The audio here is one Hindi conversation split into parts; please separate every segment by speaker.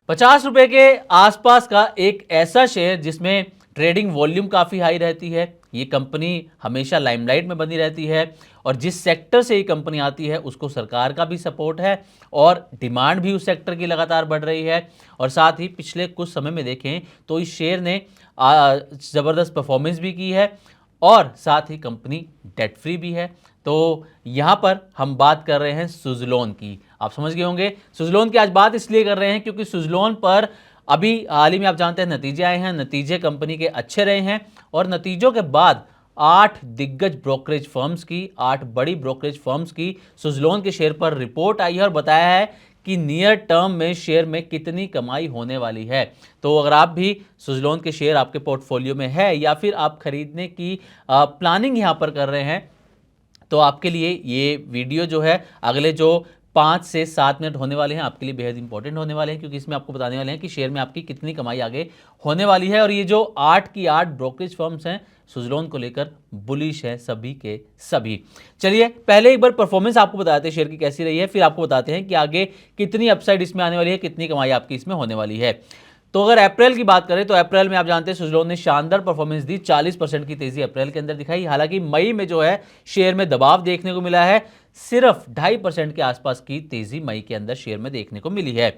Speaker 1: ₹50 के आसपास का एक ऐसा शेयर जिसमें ट्रेडिंग वॉल्यूम काफ़ी हाई रहती है। ये कंपनी हमेशा लाइमलाइट में बनी रहती है और जिस सेक्टर से ये कंपनी आती है उसको सरकार का भी सपोर्ट है और डिमांड भी उस सेक्टर की लगातार बढ़ रही है। और साथ ही पिछले कुछ समय में देखें तो इस शेयर ने ज़बरदस्त परफॉर्मेंस भी की है और साथ ही कंपनी डेट फ्री भी है। तो यहाँ पर हम बात कर रहे हैं सुज़लोन की। आप समझ गए होंगे सुज़लोन की आज बात इसलिए कर रहे हैं क्योंकि सुज़लोन पर अभी हाल ही में आप जानते हैं नतीजे आए हैं। नतीजे कंपनी के अच्छे रहे हैं और नतीजों के बाद 8 दिग्गज ब्रोकरेज फर्म्स की, 8 बड़ी ब्रोकरेज फर्म्स की सुज़लोन के शेयर पर रिपोर्ट आई है और बताया है कि नियर टर्म में शेयर में कितनी कमाई होने वाली है। तो अगर आप भी सुज़लोन के शेयर आपके पोर्टफोलियो में है या फिर आप खरीदने की प्लानिंग यहाँ पर कर रहे हैं तो आपके लिए ये वीडियो जो है अगले जो 5 से 7 मिनट होने वाले हैं आपके लिए बेहद इंपॉर्टेंट होने वाले हैं, क्योंकि इसमें आपको बताने वाले हैं कि शेयर में आपकी कितनी कमाई आगे होने वाली है। और ये जो 8 की 8 ब्रोकरेज फर्म्स हैं सुज़लोन को लेकर बुलिश है सभी के सभी। चलिए पहले एक बार परफॉर्मेंस आपको बताते हैं शेयर की कैसी रही है, फिर आपको बताते हैं कि आगे कितनी अपसाइड इसमें आने वाली है, कितनी कमाई आपकी इसमें होने वाली है। तो अगर अप्रैल की बात करें तो अप्रैल में आप जानते हैं सुज़लोन ने शानदार परफॉर्मेंस दी, 40% की तेजी अप्रैल के अंदर दिखाई। हालांकि मई में जो है शेयर में दबाव देखने को मिला है, सिर्फ 2.5% के आसपास की तेजी मई के अंदर शेयर में देखने को मिली है।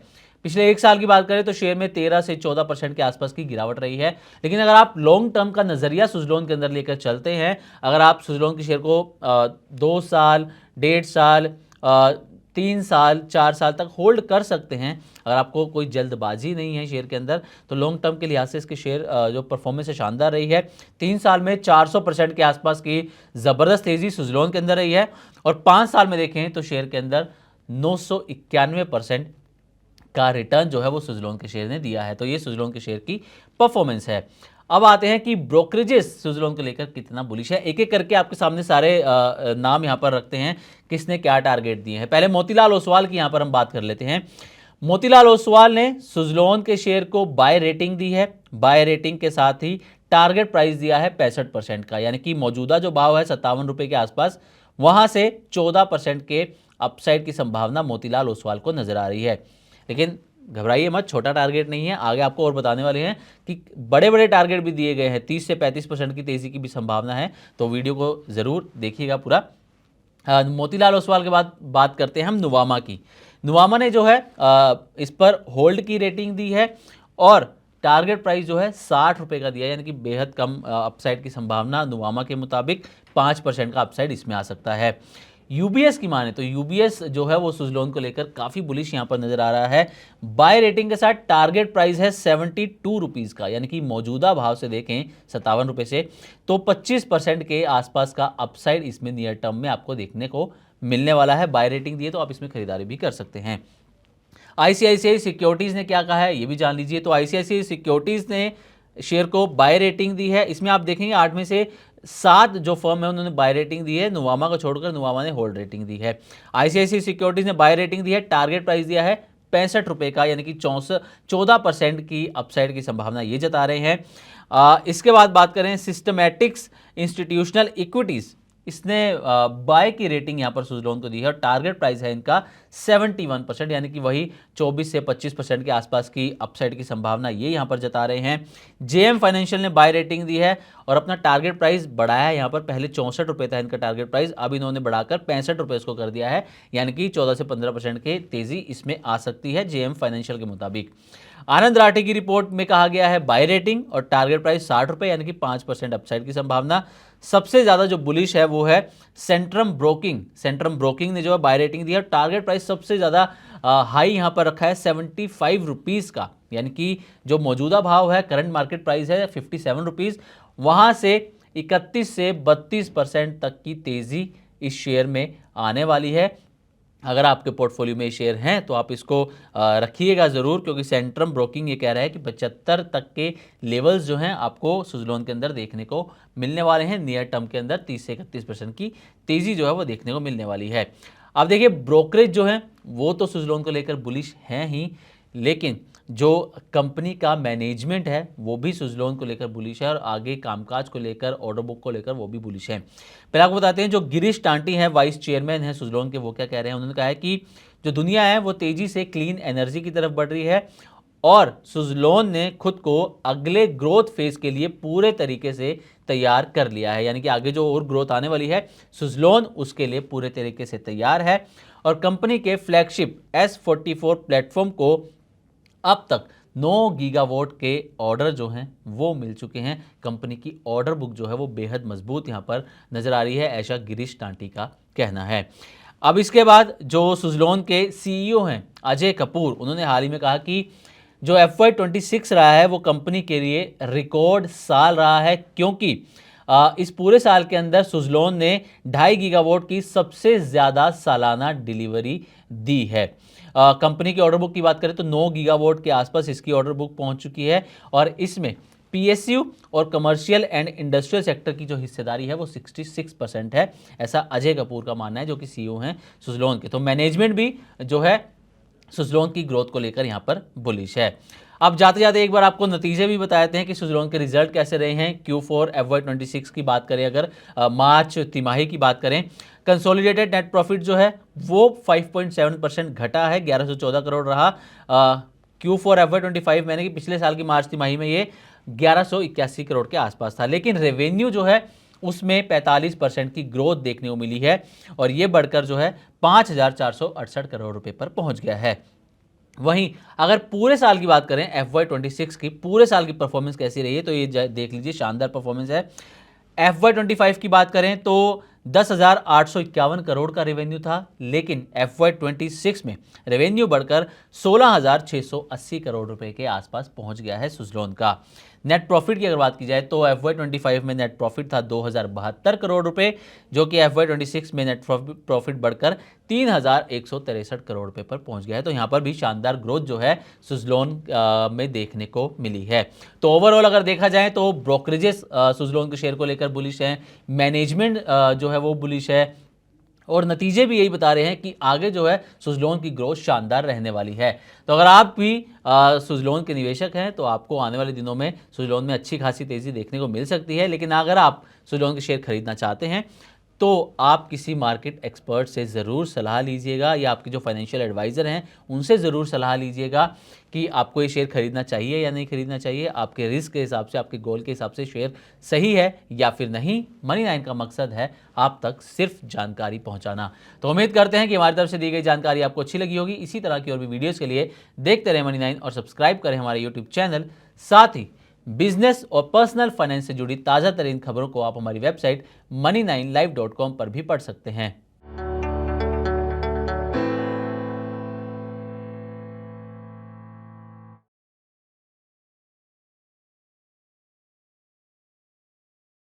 Speaker 1: पिछले एक साल की बात करें तो शेयर में 13 से 14% के आसपास की गिरावट रही है। लेकिन अगर आप लॉन्ग टर्म का नजरिया सुज़लोन के अंदर लेकर चलते हैं, अगर आप सुज़लोन के शेयर को 2 साल, 1.5 साल, 3 साल, 4 साल तक होल्ड कर सकते हैं, अगर आपको कोई जल्दबाजी नहीं है शेयर के अंदर, तो लॉन्ग टर्म के लिहाज से इसके शेयर जो परफॉर्मेंस है शानदार रही है। 3 साल में 400% के आसपास की ज़बरदस्त तेज़ी सुज़लोन के अंदर रही है और 5 साल में देखें तो शेयर के अंदर 991% का रिटर्न जो है वो सुज़लोन के शेयर ने दिया है। तो ये सुज़लोन के शेयर की परफॉर्मेंस है। अब आते हैं कि ब्रोकरेजेस सुज़लोन को लेकर कितना बुलिश है। एक एक करके आपके सामने सारे नाम यहाँ पर रखते हैं, किसने क्या टारगेट दिए हैं। पहले मोतीलाल ओसवाल की यहाँ पर हम बात कर लेते हैं। मोतीलाल ओसवाल ने सुज़लोन के शेयर को बाय रेटिंग दी है। बाय रेटिंग के साथ ही टारगेट प्राइस दिया है 65% का, यानी कि मौजूदा जो भाव है ₹57 के आसपास, वहां से 14% के अपसाइड की संभावना मोतीलाल ओसवाल को नजर आ रही है। लेकिन घबराइए मत, छोटा टारगेट नहीं है, आगे आपको और बताने वाले हैं कि बड़े बड़े टारगेट भी दिए गए हैं। 30 से 35% की तेजी की भी संभावना है, तो वीडियो को जरूर देखिएगा पूरा। मोतीलाल ओसवाल के बाद बात करते हैं हम नुवामा की। नुवामा ने जो है इस पर होल्ड की रेटिंग दी है और टारगेट प्राइस जो है ₹60 का दिया है, यानी कि बेहद कम अपसाइड की संभावना नुवामा के मुताबिक 5% का अपसाइड इसमें आ सकता है। यूबीएस की माने तो यूबीएस जो है वो सुज़लोन को लेकर काफ़ी बुलिश यहाँ पर नजर आ रहा है। बाय रेटिंग के साथ टारगेट प्राइस है ₹72 का, यानी कि मौजूदा भाव से देखें ₹57 से, तो 25% के आसपास का अपसाइड इसमें नियर टर्म में आपको देखने को मिलने वाला है। बाय रेटिंग दिए तो आप इसमें खरीदारी भी कर सकते हैं। आईसीआईसीआई सिक्योरिटीज़ ने क्या कहा है ये भी जान लीजिए। तो आईसीआईसीआई सिक्योरिटीज़ ने शेयर को बाय रेटिंग दी है। इसमें आप देखेंगे 8 में से 7 जो फर्म है उन्होंने बाय रेटिंग दी है, नुवामा को छोड़कर नुवामा ने होल्ड रेटिंग दी है। आईसीआईसीआई सिक्योरिटीज़ ने बाय रेटिंग दी है, टारगेट प्राइस दिया है ₹65 का, यानी कि 14% की अपसाइड की संभावना ये जता रहे हैं। इसके बाद बात करें सिस्टमैटिक्स इंस्टीट्यूशनल इक्विटीज़, इसने बाय की रेटिंग यहाँ पर सुज़लोन को दी है और टारगेट प्राइस है इनका 71%, यानी कि वही 24 से 25% के आसपास की अपसाइड की संभावना ये यहाँ पर जता रहे हैं। जेएम फाइनेंशियल ने बाय रेटिंग दी है और अपना टारगेट प्राइस बढ़ाया है। यहाँ पर पहले ₹64 था इनका टारगेट प्राइस, अब इन्होंने बढ़ाकर ₹65 इसको कर दिया है, यानी कि 14 से 15% की तेजी इसमें आ सकती है जेएम फाइनेंशियल के मुताबिक। आनंद राठी की रिपोर्ट में कहा गया है बाय रेटिंग और टारगेट प्राइस ₹60, यानी कि 5% अपसाइड की संभावना। सबसे ज़्यादा जो बुलिश है वो है सेंट्रम ब्रोकिंग। सेंट्रम ब्रोकिंग ने जो है बाय रेटिंग दी है, टारगेट प्राइस सबसे ज़्यादा हाई यहाँ पर रखा है ₹75 का, यानी कि जो मौजूदा भाव है, करंट मार्केट प्राइस है ₹57, वहाँ से 31 से 32% तक की तेज़ी इस शेयर में आने वाली है। अगर आपके पोर्टफोलियो में शेयर हैं तो आप इसको रखिएगा ज़रूर, क्योंकि सेंट्रम ब्रोकिंग ये कह रहा है कि 75 तक के लेवल्स जो हैं आपको सुज़लोन के अंदर देखने को मिलने वाले हैं। नियर टर्म के अंदर 30 से 31% की तेज़ी जो है वो देखने को मिलने वाली है। अब देखिए ब्रोकरेज जो है वो तो सुज़लोन को लेकर बुलिश हैं ही, लेकिन जो कंपनी का मैनेजमेंट है वो भी सुज़लोन को लेकर बुलिश है और आगे कामकाज को लेकर, ऑर्डर बुक को लेकर वो भी बुलिश है। पहले आपको बताते हैं जो गिरीश टांटी हैं, वाइस चेयरमैन हैं सुज़लोन के, वो क्या कह रहे हैं। उन्होंने कहा है कि जो दुनिया है वो तेज़ी से क्लीन एनर्जी की तरफ बढ़ रही है और सुज़लोन ने खुद को अगले ग्रोथ फेज के लिए पूरे तरीके से तैयार कर लिया है, यानी कि आगे जो और ग्रोथ आने वाली है सुज़लोन उसके लिए पूरे तरीके से तैयार है। और कंपनी के फ्लैगशिप S44 प्लेटफॉर्म को अब तक 9 गीगावाट के ऑर्डर जो हैं वो मिल चुके हैं। कंपनी की ऑर्डर बुक जो है वो बेहद मजबूत यहाँ पर नजर आ रही है, ऐसा गिरीश टांटी का कहना है। अब इसके बाद जो सुज़लोन के सीईओ हैं अजय कपूर, उन्होंने हाल ही में कहा कि जो FY26 रहा है वो कंपनी के लिए रिकॉर्ड साल रहा है, क्योंकि इस पूरे साल के अंदर सुज़लोन ने 2.5 गीगावाट की सबसे ज़्यादा सालाना डिलीवरी दी है। कंपनी की ऑर्डर बुक की बात करें तो 9 गीगावाट के आसपास इसकी ऑर्डर बुक पहुंच चुकी है और इसमें PSU और कमर्शियल एंड इंडस्ट्रियल सेक्टर की जो हिस्सेदारी है वो 66% है, ऐसा अजय कपूर का मानना है जो कि CEO हैं सुज़लोन के। तो मैनेजमेंट भी जो है सुज़लोन की ग्रोथ को लेकर यहाँ पर बुलिश है। अब जाते जाते एक बार आपको नतीजे भी बता देते हैं कि सुज़लोन के रिजल्ट कैसे रहे हैं। Q4 FY26 की बात करें, अगर मार्च तिमाही की बात करें, कंसोलिडेटेड नेट प्रॉफिट जो है वो 5.7% घटा है, 1114 करोड़ रहा। Q4 FY25 मैंने कि पिछले साल की मार्च तिमाही में ये 1181 करोड़ के आसपास था, लेकिन रेवेन्यू जो है उसमें 45% की ग्रोथ देखने को मिली है और ये बढ़कर जो है 5,468 करोड़ रुपए पर पहुंच गया है। वहीं अगर पूरे साल की बात करें, FY26 की पूरे साल की परफॉर्मेंस कैसी रही है, तो ये देख लीजिए, शानदार परफॉर्मेंस है। FY25 की बात करें तो 10,851 करोड़ का रेवेन्यू था, लेकिन FY26 में रेवेन्यू बढ़कर 16,680 करोड़ रुपए के आसपास पहुंच गया है सुज़लोन का। नेट प्रॉफिट की अगर बात की जाए तो FY25 में नेट प्रॉफिट था 2,072 करोड़ रुपए, जो कि FY26 में नेट प्रॉफिट बढ़कर 3,163 करोड़ रुपए पर पहुंच गया है। तो यहाँ पर भी शानदार ग्रोथ जो है सुज़लोन में देखने को मिली है। तो ओवरऑल अगर देखा जाए तो ब्रोकरेजेस सुज़लोन के शेयर को लेकर बुलिश हैं, मैनेजमेंट जो है वो बुलिश है और नतीजे भी यही बता रहे हैं कि आगे जो है सुज़लोन की ग्रोथ शानदार रहने वाली है। तो अगर आप भी सुज़लोन के निवेशक हैं तो आपको आने वाले दिनों में सुज़लोन में अच्छी खासी तेज़ी देखने को मिल सकती है, लेकिन अगर आप सुज़लोन के शेयर खरीदना चाहते हैं तो आप किसी मार्केट एक्सपर्ट से ज़रूर सलाह लीजिएगा या आपके जो फाइनेंशियल एडवाइज़र हैं उनसे ज़रूर सलाह लीजिएगा कि आपको ये शेयर खरीदना चाहिए या नहीं खरीदना चाहिए, आपके रिस्क के हिसाब से, आपके गोल के हिसाब से शेयर सही है या फिर नहीं। मनी9 का मकसद है आप तक सिर्फ जानकारी पहुंचाना। तो उम्मीद करते हैं कि हमारी तरफ से दी गई जानकारी आपको अच्छी लगी होगी। इसी तरह की और भी वीडियोज़ के लिए देखते रहें मनी9 और सब्सक्राइब करें हमारे यूट्यूब चैनल। साथ ही बिजनेस और पर्सनल फाइनेंस से जुड़ी ताज़ा तरीन खबरों को आप हमारी वेबसाइट money9live.com पर भी पढ़ सकते हैं।